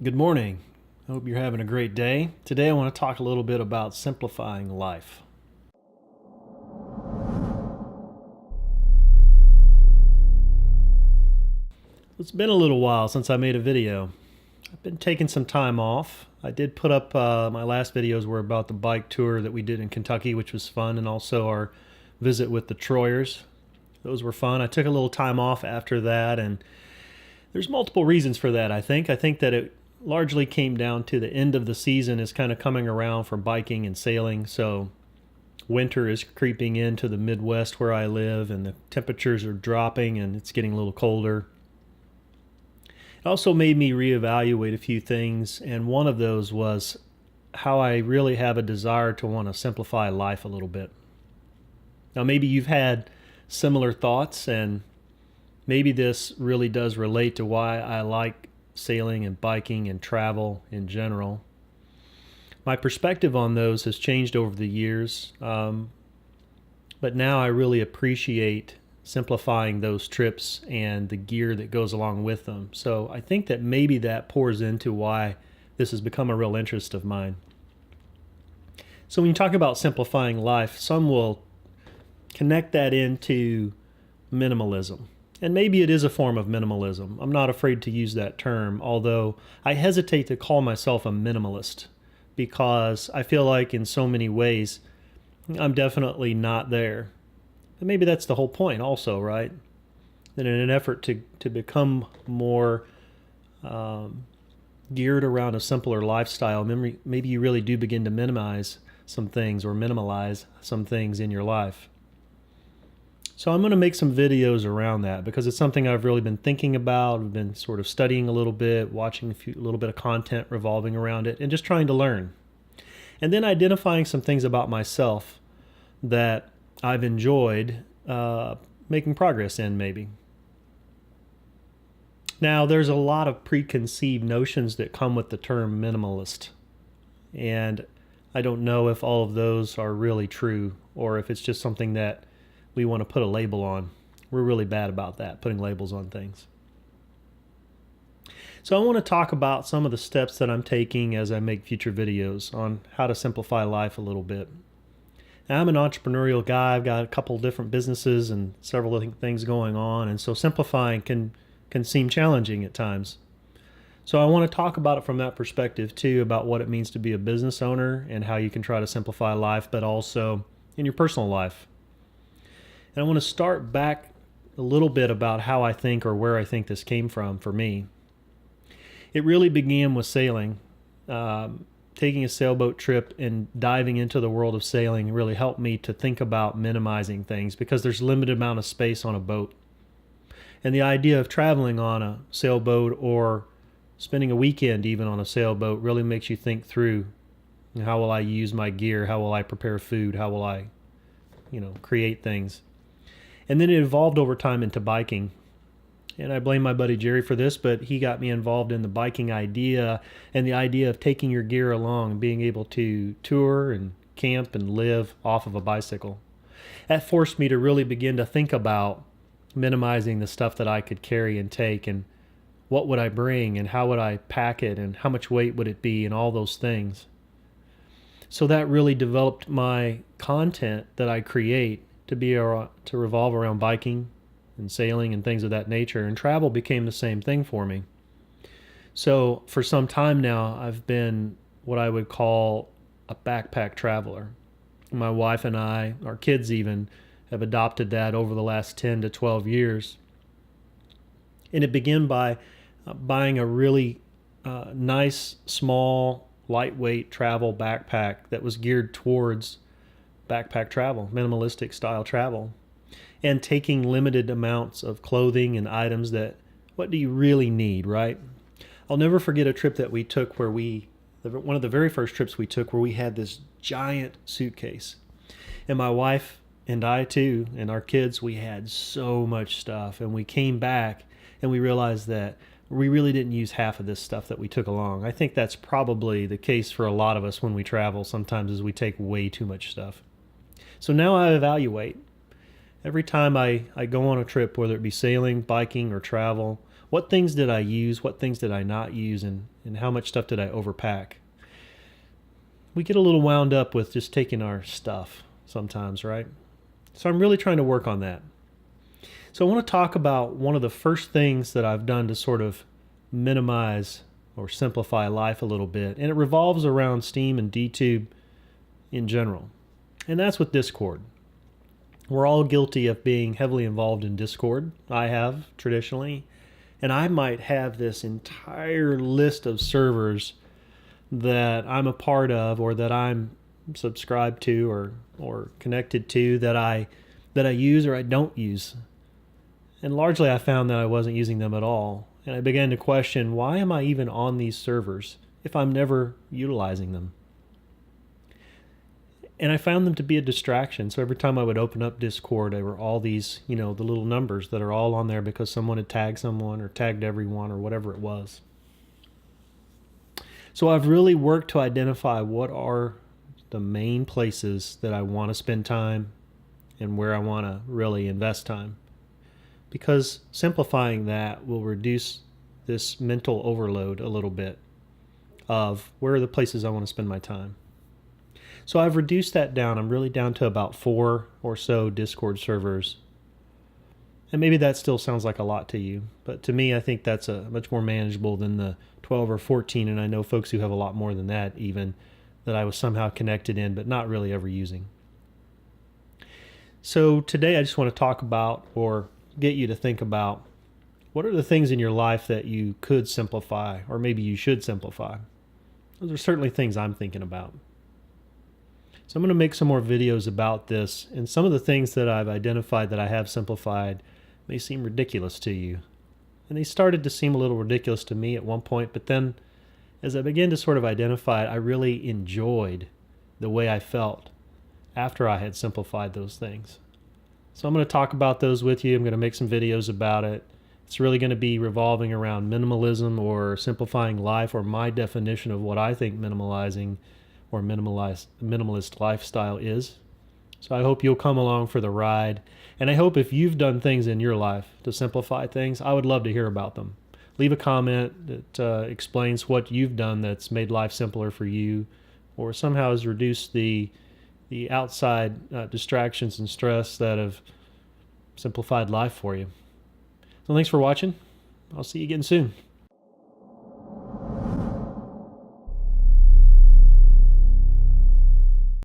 Good morning. I hope you're having a great day. Today I want to talk a little bit about simplifying life. It's been a little while since I made a video. I've been taking some time off. I did put up my last videos were about the bike tour that we did in Kentucky, which was fun, and also our visit with the Troyers. Those were fun. I took a little time off after that, and there's multiple reasons for that, I think. I think that it largely came down to the end of the season is kind of coming around for biking and sailing. So winter is creeping into the Midwest where I live, and the temperatures are dropping and it's getting a little colder. It also made me reevaluate a few things, and one of those was how I really have a desire to want to simplify life a little bit. Now, maybe you've had similar thoughts, and maybe this really does relate to why I like sailing and biking and travel in general. My perspective on those has changed over the years, but now I really appreciate simplifying those trips and the gear that goes along with them. So I think that maybe that pours into why this has become a real interest of mine. So when you talk about simplifying life, some will connect that into minimalism. And maybe it is a form of minimalism. I'm not afraid to use that term, although I hesitate to call myself a minimalist because I feel like in so many ways I'm definitely not there. But maybe that's the whole point also, right? That in an effort to become more geared around a simpler lifestyle, maybe you really do begin to minimize some things or minimalize some things in your life. So I'm going to make some videos around that because it's something I've really been thinking about. I've been sort of studying a little bit, watching a little bit of content revolving around it, and just trying to learn. And then identifying some things about myself that I've enjoyed making progress in, maybe. Now, there's a lot of preconceived notions that come with the term minimalist. And I don't know if all of those are really true or if it's just something that we want to put a label on. We're really bad about that, putting labels on things. So I want to talk about some of the steps that I'm taking as I make future videos on how to simplify life a little bit. Now, I'm an entrepreneurial guy. I've got a couple different businesses and several things going on, and so simplifying can seem challenging at times. So I want to talk about it from that perspective too, about what it means to be a business owner and how you can try to simplify life, but also in your personal life. And I want to start back a little bit about how I think or where I think this came from for me. It really began with sailing. Taking a sailboat trip and diving into the world of sailing really helped me to think about minimizing things because there's a limited amount of space on a boat. And the idea of traveling on a sailboat or spending a weekend even on a sailboat really makes you think through, how will I use my gear? How will I prepare food? How will I, create things? And then it evolved over time into biking. And I blame my buddy Jerry for this, but he got me involved in the biking idea and the idea of taking your gear along and being able to tour and camp and live off of a bicycle. That forced me to really begin to think about minimizing the stuff that I could carry and take and what would I bring and how would I pack it and how much weight would it be and all those things. So that really developed my content that I create to revolve around biking and sailing and things of that nature, and travel became the same thing for me. So for some time now, I've been what I would call a backpack traveler. My wife and I, our kids even, have adopted that over the last 10 to 12 years. And it began by buying a really nice, small, lightweight travel backpack that was geared towards backpack travel, minimalistic style travel, and taking limited amounts of clothing and items that, what do you really need, right? I'll never forget a trip that we took where one of the very first trips we took where we had this giant suitcase. And my wife and I too, and our kids, we had so much stuff. And we came back and we realized that we really didn't use half of this stuff that we took along. I think that's probably the case for a lot of us when we travel sometimes, is we take way too much stuff. So now I evaluate. Every time I go on a trip, whether it be sailing, biking, or travel, what things did I use, what things did I not use, and and how much stuff did I overpack. We get a little wound up with just taking our stuff sometimes, right? So I'm really trying to work on that. So I want to talk about one of the first things that I've done to sort of minimize or simplify life a little bit, and it revolves around Steam and DTube in general. And that's with Discord. We're all guilty of being heavily involved in Discord. I have traditionally, and I might have this entire list of servers that I'm a part of or that I'm subscribed to or connected to that I use or I don't use. And largely I found that I wasn't using them at all. And I began to question, why am I even on these servers if I'm never utilizing them? And I found them to be a distraction. So every time I would open up Discord, there were all these, the little numbers that are all on there because someone had tagged someone or tagged everyone or whatever it was. So I've really worked to identify what are the main places that I want to spend time and where I want to really invest time. Because simplifying that will reduce this mental overload a little bit of where are the places I want to spend my time. So I've reduced that down. I'm really down to about 4 or so Discord servers. And maybe that still sounds like a lot to you, but to me, I think that's much more manageable than the 12 or 14, and I know folks who have a lot more than that even, that I was somehow connected in, but not really ever using. So today I just want to talk about, or get you to think about, what are the things in your life that you could simplify, or maybe you should simplify? Those are certainly things I'm thinking about. So I'm going to make some more videos about this, and some of the things that I've identified that I have simplified may seem ridiculous to you. And they started to seem a little ridiculous to me at one point, but then as I began to sort of identify it, I really enjoyed the way I felt after I had simplified those things. So I'm going to talk about those with you. I'm going to make some videos about it. It's really going to be revolving around minimalism or simplifying life, or my definition of what I think minimalizing or minimalist lifestyle is. So I hope you'll come along for the ride. And I hope if you've done things in your life to simplify things, I would love to hear about them. Leave a comment that explains what you've done that's made life simpler for you, or somehow has reduced the outside distractions and stress that have simplified life for you. So thanks for watching. I'll see you again soon.